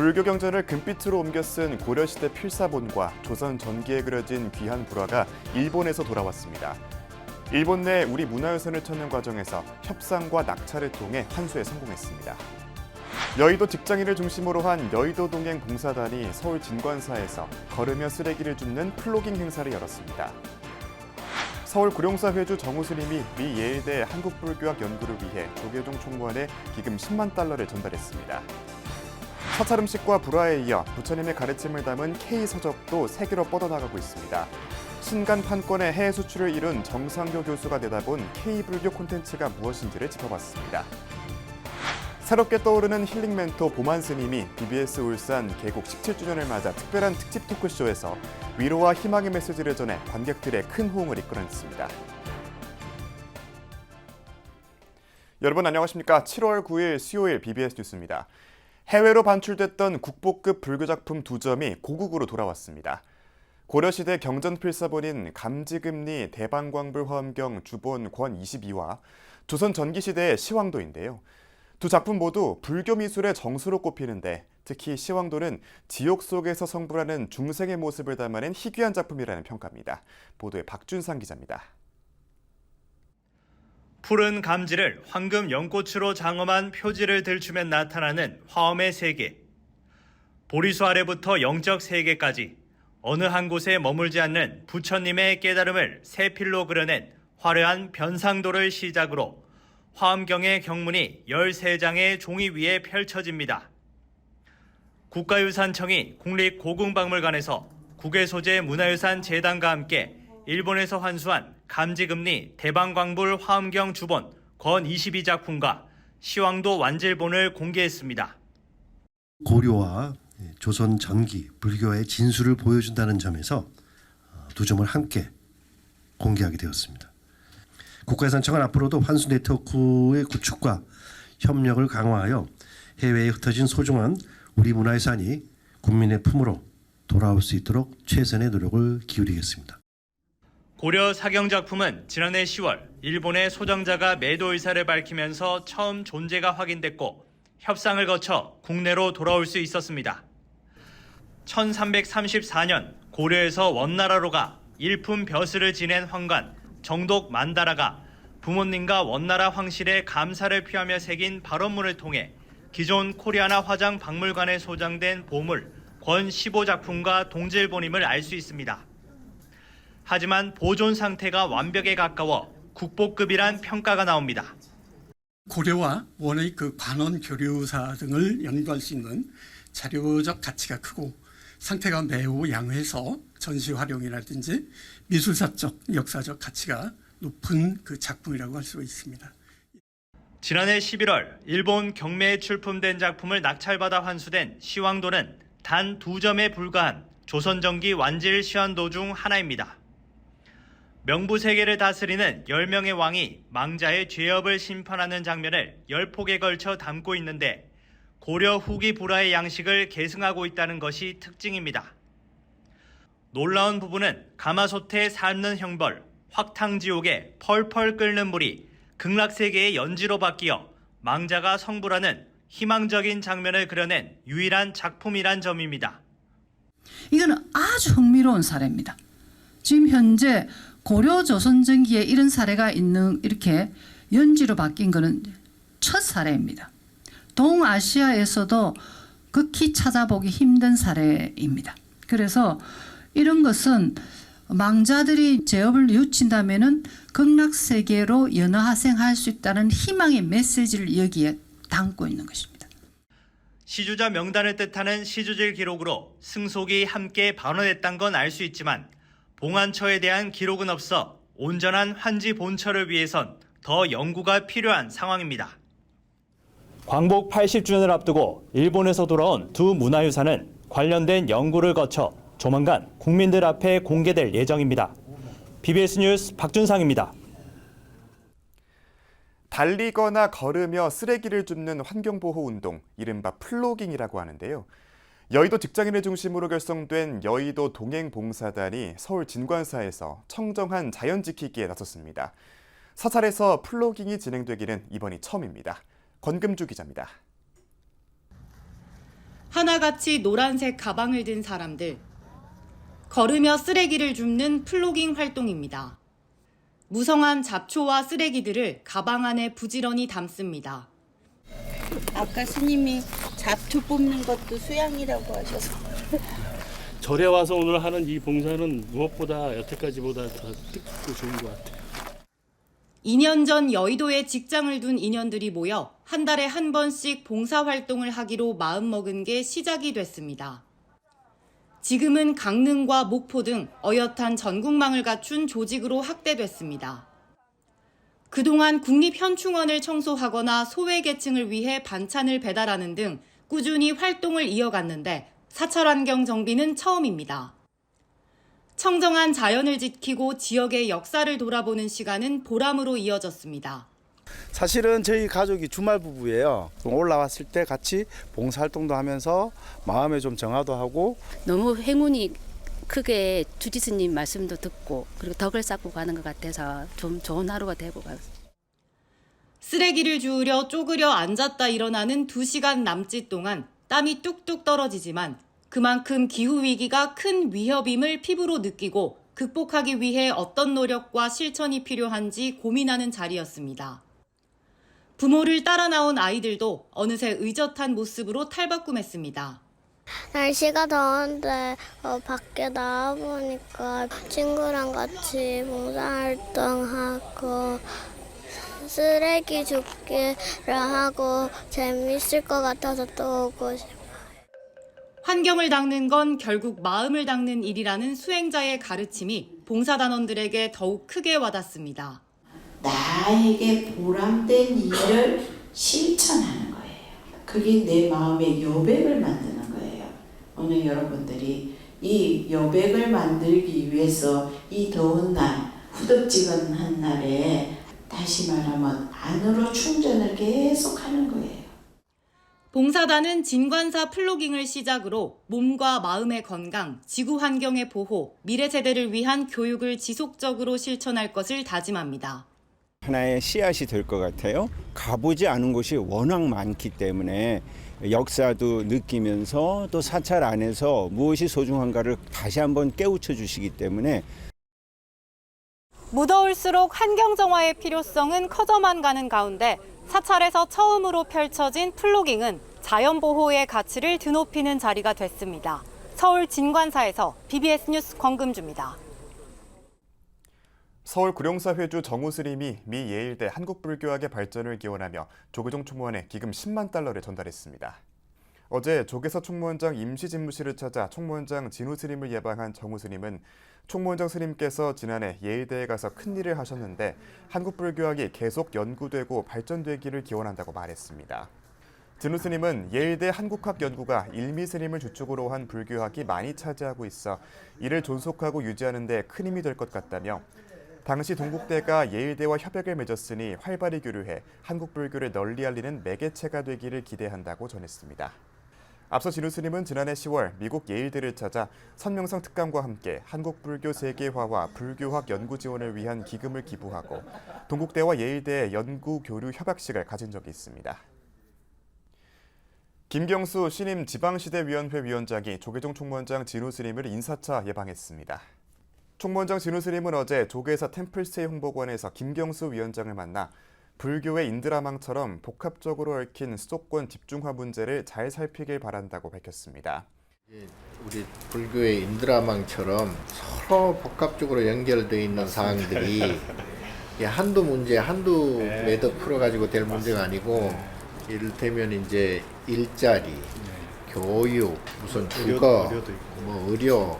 불교 경전을 금빛으로 옮겨 쓴 고려시대 필사본과 조선 전기에 그려진 귀한 불화가 일본에서 돌아왔습니다. 일본 내 우리 문화유산을 찾는 과정에서 협상과 낙찰을 통해 환수에 성공했습니다. 여의도 직장인을 중심으로 한 여의도 동행 봉사단이 서울 진관사에서 걸으며 쓰레기를 줍는 플로깅 행사를 열었습니다. 서울 구룡사 회주 정우 스님이 미 예일대 한국불교학 연구를 위해 조계종 총무원에 기금 10만 달러를 전달했습니다. 사찰 음식과 불화에 이어 부처님의 가르침을 담은 K서적도 세계로 뻗어나가고 있습니다. 신간 판권의 해외 수출을 이룬 정상교 교수가 내다본 K불교 콘텐츠가 무엇인지를 짚어봤습니다. 새롭게 떠오르는 힐링 멘토 보만 스님이 BBS 울산 개국 17주년을 맞아 특별한 특집 토크쇼에서 위로와 희망의 메시지를 전해 관객들의 큰 호응을 이끌어냈습니다. 여러분 안녕하십니까? 7월 9일 수요일 BBS 뉴스입니다. 해외로 반출됐던 국보급 불교 작품 2점이 고국으로 돌아왔습니다. 고려시대 경전필사본인 감지금리 대방광불 화엄경 주본 권 22와 조선 전기시대의 시황도인데요. 두 작품 모두 불교 미술의 정수로 꼽히는데 특히 시황도는 지옥 속에서 성불하는 중생의 모습을 담아낸 희귀한 작품이라는 평가입니다. 보도에 박준상 기자입니다. 푸른 감지를 황금 연꽃으로 장엄한 표지를 들추면 나타나는 화엄의 세계. 보리수 아래부터 영적 세계까지 어느 한 곳에 머물지 않는 부처님의 깨달음을 세 필로 그려낸 화려한 변상도를 시작으로 화엄경의 경문이 13장의 종이 위에 펼쳐집니다. 국가유산청이 국립고궁박물관에서 국외소재 문화유산 재단과 함께 일본에서 환수한 감지금리 대방광불 화엄경 주본 권 22작품과 시황도 완질본을 공개했습니다. 고려와 조선 전기 불교의 진수를 보여준다는 점에서 두 점을 함께 공개하게 되었습니다. 국가유산청은 앞으로도 환수 네트워크의 구축과 협력을 강화하여 해외에 흩어진 소중한 우리 문화유산이 국민의 품으로 돌아올 수 있도록 최선의 노력을 기울이겠습니다. 고려 사경작품은 지난해 10월 일본의 소장자가 매도 의사를 밝히면서 처음 존재가 확인됐고 협상을 거쳐 국내로 돌아올 수 있었습니다. 1334년 고려에서 원나라로 가 일품 벼슬을 지낸 황관 정독 만다라가 부모님과 원나라 황실의 감사를 표하며 새긴 발언문을 통해 기존 코리아나 화장 박물관에 소장된 보물 권 15작품과 동질본임을 알 수 있습니다. 하지만 보존 상태가 완벽에 가까워 국보급이란 평가가 나옵니다. 고려와 원의 그 관원 교류사 등을 연구할 수 있는 자료적 가치가 크고 상태가 매우 양호해서 전시 활용이라든지 미술사적, 역사적 가치가 높은 그 작품이라고 할 수 있습니다. 지난해 11월 일본 경매에 출품된 작품을 낙찰받아 환수된 시황도는 단 2점에 불과한 조선전기 완질 시황도 중 하나입니다. 명부세계를 다스리는 10명의 왕이 망자의 죄업을 심판하는 장면을 10폭에 걸쳐 담고 있는데 고려 후기 불화의 양식을 계승하고 있다는 것이 특징입니다. 놀라운 부분은 가마솥에 삶는 형벌, 확탕지옥에 펄펄 끓는 물이 극락세계의 연지로 바뀌어 망자가 성불하는 희망적인 장면을 그려낸 유일한 작품이란 점입니다. 이거는 아주 흥미로운 사례입니다. 지금 현재 고려 조선전기에 이런 사례가 있는 이렇게 연지로 바뀐 것은 첫 사례입니다. 동아시아에서도 극히 찾아보기 힘든 사례입니다. 그래서 이런 것은 망자들이 죄업을 뉘우친다면은 극락세계로 연화하생할 수 있다는 희망의 메시지를 여기에 담고 있는 것입니다. 시주자 명단을 뜻하는 시주질 기록으로 승속이 함께 반원했다는 건 알 수 있지만 봉안처에 대한 기록은 없어 온전한 환지 본처를 위해선 더 연구가 필요한 상황입니다. 광복 80주년을 앞두고 일본에서 돌아온 두 문화유산은 관련된 연구를 거쳐 조만간 국민들 앞에 공개될 예정입니다. BBS 뉴스 박준상입니다. 달리거나 걸으며 쓰레기를 줍는 환경보호운동, 이른바 플로깅이라고 하는데요. 여의도 직장인을 중심으로 결성된 여의도 동행봉사단이 서울 진관사에서 청정한 자연 지키기에 나섰습니다. 사찰에서 플로깅이 진행되기는 이번이 처음입니다. 권금주 기자입니다. 하나같이 노란색 가방을 든 사람들. 걸으며 쓰레기를 줍는 플로깅 활동입니다. 무성한 잡초와 쓰레기들을 가방 안에 부지런히 담습니다. 아까 스님이 잡초 뽑는 것도 수양이라고 하셔서 절에 와서 오늘 하는 이 봉사는 무엇보다 여태까지보다 더 뜻깊고 좋은 것 같아요. 2년 전 여의도에 직장을 둔 인연들이 모여 한 달에 한 번씩 봉사활동을 하기로 마음먹은 게 시작이 됐습니다. 지금은 강릉과 목포 등 어엿한 전국망을 갖춘 조직으로 확대됐습니다. 그동안 국립현충원을 청소하거나 소외계층을 위해 반찬을 배달하는 등 꾸준히 활동을 이어갔는데 사찰환경 정비는 처음입니다. 청정한 자연을 지키고 지역의 역사를 돌아보는 시간은 보람으로 이어졌습니다. 사실은 저희 가족이 주말 부부예요. 올라왔을 때 같이 봉사활동도 하면서 마음에 좀 정화도 하고 너무 행운이 크게 주지스님 말씀도 듣고 그리고 덕을 쌓고 가는 것 같아서 좀 좋은 하루가 되고 가요. 쓰레기를 주우려 쪼그려 앉았다 일어나는 2시간 남짓 동안 땀이 뚝뚝 떨어지지만 그만큼 기후위기가 큰 위협임을 피부로 느끼고 극복하기 위해 어떤 노력과 실천이 필요한지 고민하는 자리였습니다. 부모를 따라 나온 아이들도 어느새 의젓한 모습으로 탈바꿈했습니다. 날씨가 더운데 밖에 나와보니까 친구랑 같이 봉사활동하고 쓰레기 줍기를 하고 재밌을 것 같아서 또 오고 싶어요. 환경을 닦는 건 결국 마음을 닦는 일이라는 수행자의 가르침이 봉사단원들에게 더욱 크게 와닿습니다. 나에게 보람된 일을 실천하는 거예요. 그게 내 마음의 여백을 만드는 거예요. 오늘 여러분들이 이 여백을 만들기 위해서 이 더운 날, 후덥지근한 날에 다시 말하면 안으로 충전을 계속 하는 거예요. 봉사단은 진관사 플로깅을 시작으로 몸과 마음의 건강, 지구 환경의 보호, 미래 세대를 위한 교육을 지속적으로 실천할 것을 다짐합니다. 하나의 씨앗이 될 것 같아요. 가보지 않은 곳이 워낙 많기 때문에 역사도 느끼면서 또 사찰 안에서 무엇이 소중한가를 다시 한번 깨우쳐 주시기 때문에 무더울수록 환경정화의 필요성은 커져만 가는 가운데 사찰에서 처음으로 펼쳐진 플로깅은 자연보호의 가치를 드높이는 자리가 됐습니다. 서울 진관사에서 BBS 뉴스 권금주입니다. 서울 구룡사 회주 정우 스님이 미 예일대 한국불교학의 발전을 기원하며 조계종 총무원에 기금 10만 달러를 전달했습니다. 어제 조계사 총무원장 임시집무실을 찾아 총무원장 진우 스님을 예방한 정우 스님은 총무원장 스님께서 지난해 예일대에 가서 큰일을 하셨는데 한국불교학이 계속 연구되고 발전되기를 기원한다고 말했습니다. 진우 스님은 예일대 한국학 연구가 일미 스님을 주축으로 한 불교학이 많이 차지하고 있어 이를 존속하고 유지하는 데 큰 힘이 될 것 같다며 당시 동국대가 예일대와 협약을 맺었으니 활발히 교류해 한국 불교를 널리 알리는 매개체가 되기를 기대한다고 전했습니다. 앞서 진우 스님은 지난해 10월 미국 예일대를 찾아 선명성 특감과 함께 한국 불교 세계화와 불교학 연구 지원을 위한 기금을 기부하고 동국대와 예일대의 연구 교류 협약식을 가진 적이 있습니다. 김경수 신임 지방시대위원회 위원장이 조계종 총무원장 진우 스님을 인사차 예방했습니다. 총무원장 진우 스님은 어제 조계사 템플스테이 홍보관에서 김경수 위원장을 만나 불교의 인드라망처럼 복합적으로 얽힌 수도권 집중화 문제를 잘 살피길 바란다고 밝혔습니다. 우리 불교의 인드라망처럼 서로 복합적으로 연결되어 있는 사항들이 한두 문제, 한두 매듭 풀어가지고 될 문제가 아니고 이를테면 이제 일자리, 교육, 무슨 주거, 뭐 의료,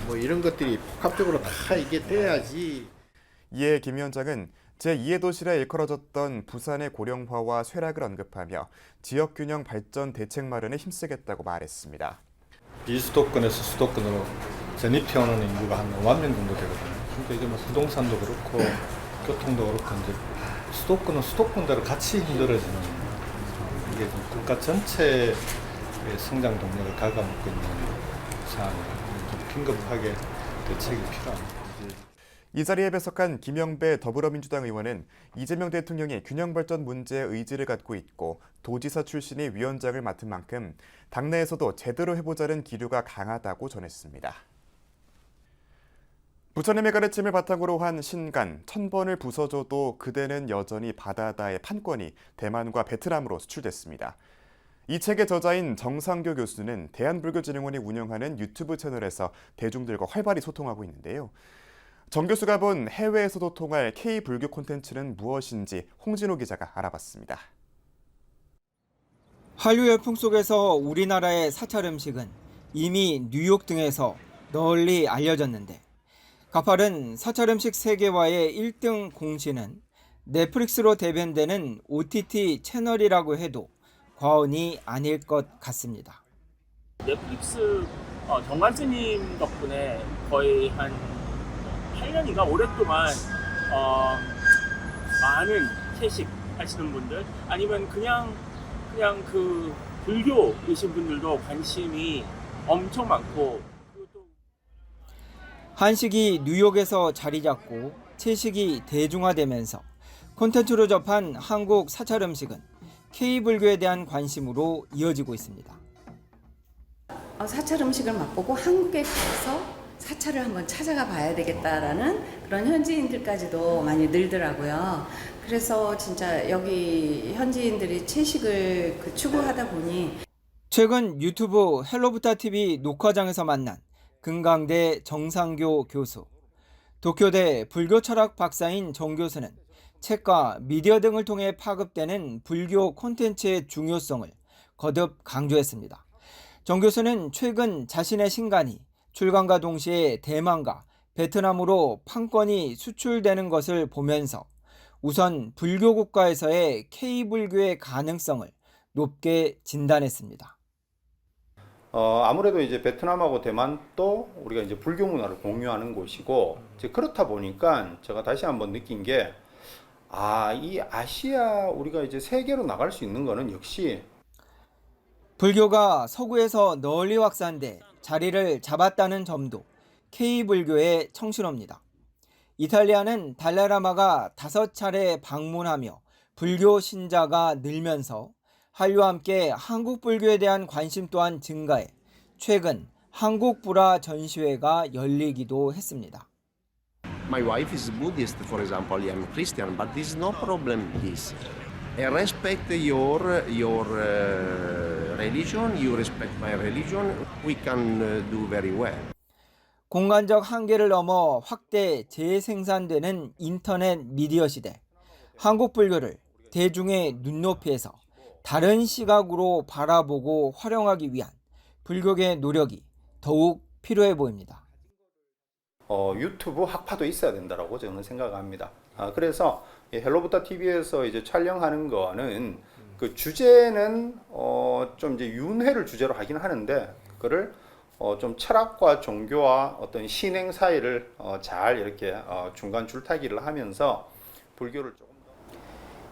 뭐 이런 것들이 복합적으로 다 이게 돼야지. 이에 김 위원장은 제2의 도시라 일컬어졌던 부산의 고령화와 쇠락을 언급하며 지역균형 발전 대책 마련에 힘쓰겠다고 말했습니다. 비수도권에서 수도권으로 전입해오는 인구가 한 5만 명 정도 되거든요. 그러니까 이게 뭐 부동산도 그렇고 교통도 그렇고 이제 수도권은 수도권대로 같이 힘들어지는 이게 국가 전체의 성장 동력을 갉아먹고 있는 상황이라 좀 긴급하게 대책이 필요합니다. 이 자리에 배석한 김영배 더불어민주당 의원은 이재명 대통령이 균형 발전 문제에 의지를 갖고 있고 도지사 출신이 위원장을 맡은 만큼 당내에서도 제대로 해보자는 기류가 강하다고 전했습니다. 부처님의 가르침을 바탕으로 한 신간 1000번을 부숴줘도 그대는 여전히 바다다의 판권이 대만과 베트남으로 수출됐습니다. 이 책의 저자인 정상교 교수는 대한불교진흥원이 운영하는 유튜브 채널에서 대중들과 활발히 소통하고 있는데요. 정 교수가 본 해외에서도 통할 K-불교 콘텐츠는 무엇인지 홍진호 기자가 알아봤습니다. 한류 열풍 속에서 우리나라의 사찰 음식은 이미 뉴욕 등에서 널리 알려졌는데 가파른 사찰 음식 세계화의 1등 공신은 넷플릭스로 대변되는 OTT 채널이라고 해도 과언이 아닐 것 같습니다. 넷플릭스 정관 스님 덕분에 거의 한 8년인가 오랫동안 많은 채식 하시는 분들 아니면 그냥 그 불교이신 분들도 관심이 엄청 많고 한식이 뉴욕에서 자리 잡고 채식이 대중화되면서 콘텐츠로 접한 한국 사찰 음식은 K-불교에 대한 관심으로 이어지고 있습니다. 사찰 음식을 맛보고 한국에 가서 사찰을 한번 찾아가 봐야 되겠다라는 그런 현지인들까지도 많이 늘더라고요. 그래서 진짜 여기 현지인들이 채식을 추구하다 보니 최근 유튜브 헬로부타TV 녹화장에서 만난 금강대 정상교 교수, 도쿄대 불교철학 박사인 정 교수는 책과 미디어 등을 통해 파급되는 불교 콘텐츠의 중요성을 거듭 강조했습니다. 정 교수는 최근 자신의 신간이 출간과 동시에 대만과 베트남으로 판권이 수출되는 것을 보면서 우선 불교 국가에서의 K-불교의 가능성을 높게 진단했습니다. 아무래도 이제 베트남하고 대만도 우리가 이제 불교 문화를 공유하는 곳이고 이제 그렇다 보니까 제가 다시 한번 느낀 게 이 아시아 우리가 이제 세계로 나갈 수 있는 거는 역시 불교가 서구에서 널리 확산돼 자리를 잡았다는 점도 K-불교의 청신호입니다. 이탈리아는 달라이라마가 5차례 방문하며 불교 신자가 늘면서 한류와 함께 한국 불교에 대한 관심 또한 증가해 최근 한국 불화 전시회가 열리기도 했습니다. My wife is Buddhist, for example. I am Christian, but there is no problem this. I respect your religion, you respect my religion. We can do very well. 공간적 한계를 넘어 확대 재생산되는 인터넷 미디어 시대. 한국 불교를 대중의 눈높이에서 다른 시각으로 바라보고 활용하기 위한 불교계의 노력이 더욱 필요해 보입니다. 유튜브 학파도 있어야 된다라고 저는 생각합니다. 그래서 헬로부타 TV에서 이제 촬영하는 거는 그 주제는 좀 이제 윤회를 주제로 하긴 하는데 그거를 좀 철학과 종교와 어떤 신행 사이를 잘 이렇게 중간 줄타기를 하면서 불교를 조금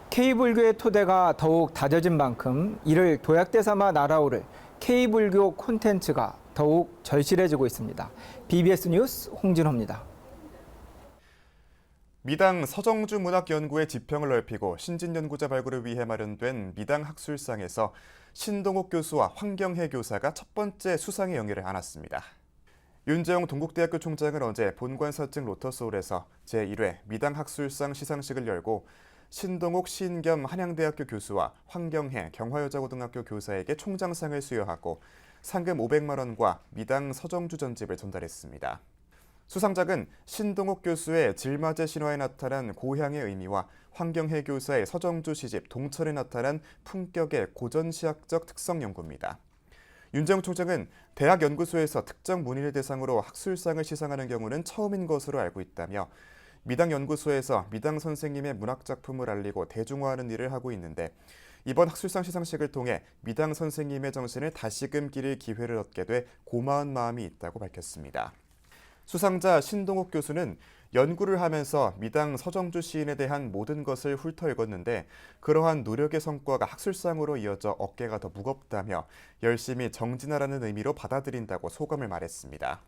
K-불교의 토대가 더욱 다져진 만큼 이를 도약대 삼아 날아오를 K-불교 콘텐츠가 더욱 절실해지고 있습니다. BBS 뉴스 홍진호입니다. 미당 서정주 문학연구의 지평을 넓히고 신진연구자 발굴을 위해 마련된 미당 학술상에서 신동욱 교수와 황경혜 교사가 첫 번째 수상의 영예를 안았습니다. 윤재용 동국대학교 총장은 어제 본관사증 로터스홀에서 제1회 미당 학술상 시상식을 열고 신동욱 시인 겸 한양대학교 교수와 황경혜 경화여자고등학교 교사에게 총장상을 수여하고 상금 500만 원과 미당 서정주 전집을 전달했습니다. 수상작은 신동욱 교수의 질맞의 신화에 나타난 고향의 의미와 황경혜 교사의 서정주 시집 동천에 나타난 품격의 고전시학적 특성 연구입니다. 윤재용 총장은 대학 연구소에서 특정 문인을 대상으로 학술상을 시상하는 경우는 처음인 것으로 알고 있다며 미당 연구소에서 미당 선생님의 문학작품을 알리고 대중화하는 일을 하고 있는데 이번 학술상 시상식을 통해 미당 선생님의 정신을 다시금 기릴 기회를 얻게 돼 고마운 마음이 있다고 밝혔습니다. 수상자 신동욱 교수는 연구를 하면서 미당 서정주 시인에 대한 모든 것을 훑어읽었는데 그러한 노력의 성과가 학술상으로 이어져 어깨가 더 무겁다며 열심히 정진하라는 의미로 받아들인다고 소감을 말했습니다.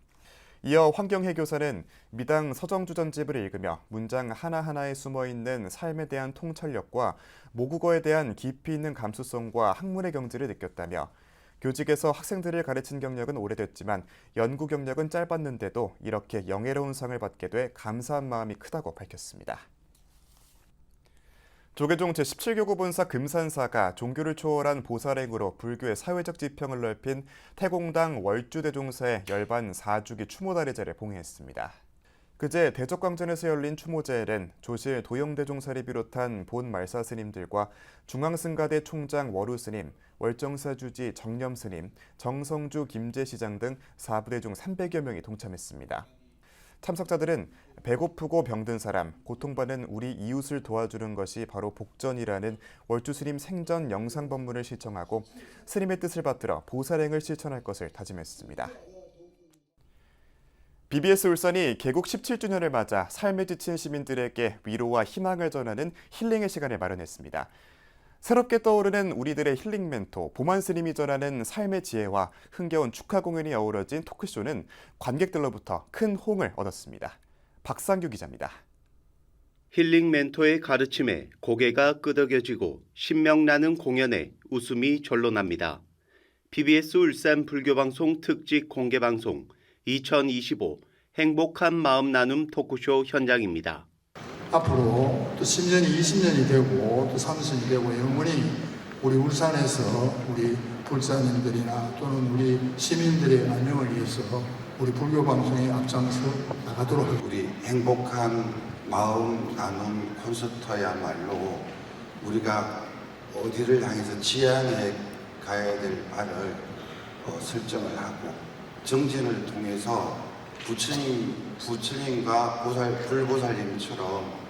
이어 황경혜 교사는 미당 서정주전집을 읽으며 문장 하나하나에 숨어있는 삶에 대한 통찰력과 모국어에 대한 깊이 있는 감수성과 학문의 경지를 느꼈다며 교직에서 학생들을 가르친 경력은 오래됐지만 연구 경력은 짧았는데도 이렇게 영예로운 상을 받게 돼 감사한 마음이 크다고 밝혔습니다. 조계종 제17교구 본사 금산사가 종교를 초월한 보살행으로 불교의 사회적 지평을 넓힌 태공당 월주대종사의 열반 4주기 추모다리제를 봉해했습니다. 그제 대적광전에서 열린 추모제에는 조실 도영대종사를 비롯한 본 말사 스님들과 중앙승가대 총장 월우스님, 월정사 주지 정념스님, 정성주 김제시장 등 4부대 중 300여 명이 동참했습니다. 참석자들은 배고프고 병든 사람, 고통받는 우리 이웃을 도와주는 것이 바로 복전이라는 월주 스님 생전 영상 법문을 시청하고 스님의 뜻을 받들어 보살행을 실천할 것을 다짐했습니다. BBS 울산이 개국 17주년을 맞아 삶에 지친 시민들에게 위로와 희망을 전하는 힐링의 시간을 마련했습니다. 새롭게 떠오르는 우리들의 힐링 멘토 보만 스님이 전하는 삶의 지혜와 흥겨운 축하 공연이 어우러진 토크쇼는 관객들로부터 큰 호응을 얻었습니다. 박상규 기자입니다. 힐링 멘토의 가르침에 고개가 끄덕여지고 신명나는 공연에 웃음이 절로 납니다. BBS 울산 불교방송 특집 공개방송 2025 행복한 마음 나눔 토크쇼 현장입니다. 앞으로 또 10년이 20년이 되고 또 30년이 되고 영원히 우리 울산에서 우리 불사님들이나 또는 우리 시민들의 안녕을 위해서 우리 불교방송에 앞장서 나가도록 하겠습니다. 우리 행복한 마음 나눔 콘서트야말로 우리가 어디를 향해서 지향해 가야 될 바를 설정을 하고 정진을 통해서 부처님과 불보살님처럼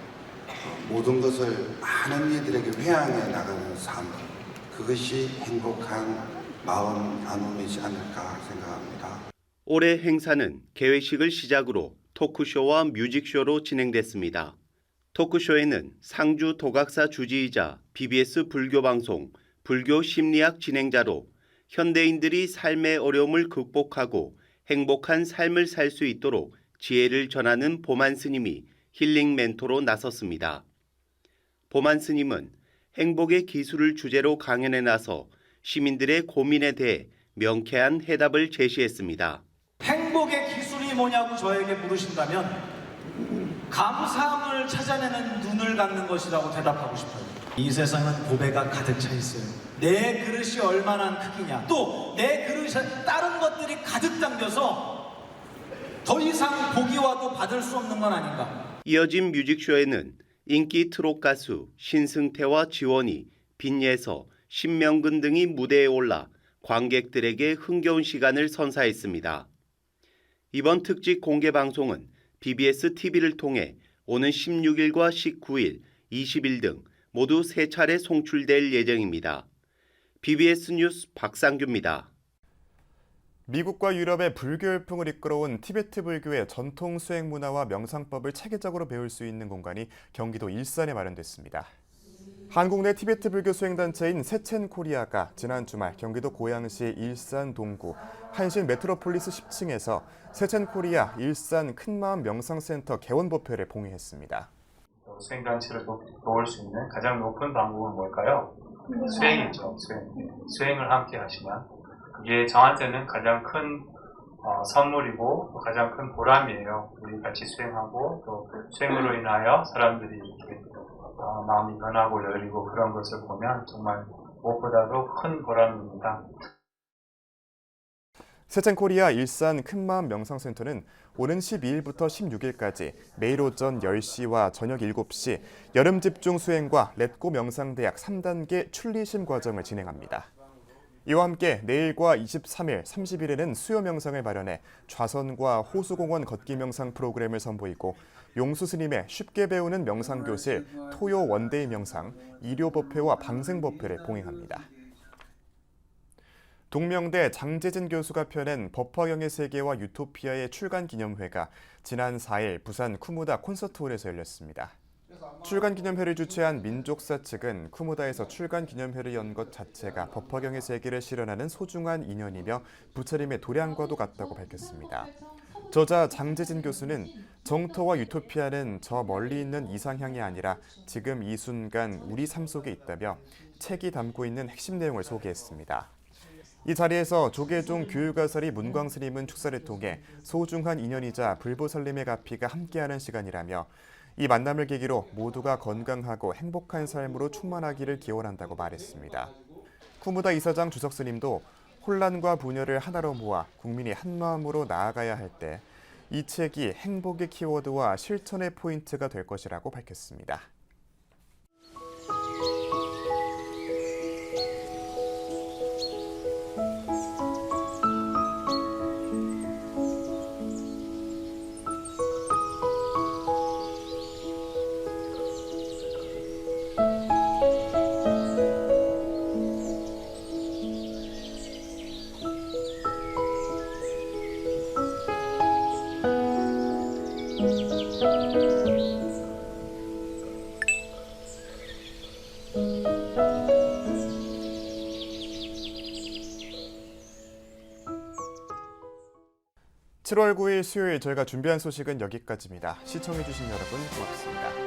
모든 것을 많은 이들에게 회항해 나가는 삶, 그것이 행복한 마음 나눔이지 않을까 생각합니다. 올해 행사는 개회식을 시작으로 토크쇼와 뮤직쇼로 진행됐습니다. 토크쇼에는 상주 도각사 주지이자 BBS 불교방송 불교 심리학 진행자로 현대인들이 삶의 어려움을 극복하고 행복한 삶을 살 수 있도록 지혜를 전하는 보만 스님이 힐링 멘토로 나섰습니다. 보만 스님은 행복의 기술을 주제로 강연에 나서 시민들의 고민에 대해 명쾌한 해답을 제시했습니다. 행복의 기술이 뭐냐고 저에게 물으신다면 감사함을 찾아내는 눈을 갖는 것이라고 대답하고 싶어요. 이 세상은 보배가 가득 차 있어요. 내 그릇이 얼마나 크기냐, 또 내 그릇에 다른 것들이 가득 담겨서 더 이상 보기와도 받을 수 없는 건 아닌가. 이어진 뮤직쇼에는 인기 트롯 가수 신승태와 지원이, 빈예서, 신명근 등이 무대에 올라 관객들에게 흥겨운 시간을 선사했습니다. 이번 특집 공개 방송은 BBS TV를 통해 오는 16일과 19일, 20일 등 모두 3차례 송출될 예정입니다. BBS 뉴스 박상규입니다. 미국과 유럽의 불교 열풍을 이끌어온 티베트 불교의 전통 수행 문화와 명상법을 체계적으로 배울 수 있는 공간이 경기도 일산에 마련됐습니다. 한국 내 티베트 불교 수행단체인 세첸코리아가 지난 주말 경기도 고양시 일산 동구 한신 메트로폴리스 10층에서 세첸코리아 일산 큰마음 명상센터 개원 법회를 봉해했습니다. 수행단체를 도울 수 있는 가장 높은 방법은 뭘까요? 수행이죠. 수행을 함께 하시면 그게 저한테는 가장 큰 선물이고 가장 큰 보람이에요. 우리 같이 수행하고 또 수행으로 인하여 사람들이 이렇게 마음이 변하고 열리고 그런 것을 보면 정말 무엇보다도 큰 보람입니다. 세첸코리아 일산 큰마음 명상센터는 오는 12일부터 16일까지 매일 오전 10시와 저녁 7시 여름 집중 수행과 렛고 명상대학 3단계 출리심 과정을 진행합니다. 이와 함께 내일과 23일, 30일에는 수요 명상을 마련해 좌선과 호수공원 걷기 명상 프로그램을 선보이고 용수 스님의 쉽게 배우는 명상교실 토요 원데이 명상, 일요법회와 방생법회를 봉행합니다. 동명대 장재진 교수가 펴낸 법화경의 세계와 유토피아의 출간기념회가 지난 4일 부산 쿠무다 콘서트홀에서 열렸습니다. 출간기념회를 주최한 민족사 측은 쿠무다에서 출간기념회를 연 것 자체가 법화경의 세계를 실현하는 소중한 인연이며 부처님의 도량과도 같다고 밝혔습니다. 저자 장재진 교수는 정토와 유토피아는 저 멀리 있는 이상향이 아니라 지금 이 순간 우리 삶 속에 있다며 책이 담고 있는 핵심 내용을 소개했습니다. 이 자리에서 조계종 교육가설이 문광스님은 축사를 통해 소중한 인연이자 불보살님의 가피가 함께하는 시간이라며 이 만남을 계기로 모두가 건강하고 행복한 삶으로 충만하기를 기원한다고 말했습니다. 쿠무다 이사장 주석스님도 혼란과 분열을 하나로 모아 국민이 한마음으로 나아가야 할 때 이 책이 행복의 키워드와 실천의 포인트가 될 것이라고 밝혔습니다. 7월 9일 수요일 저희가 준비한 소식은 여기까지입니다. 시청해주신 여러분 고맙습니다.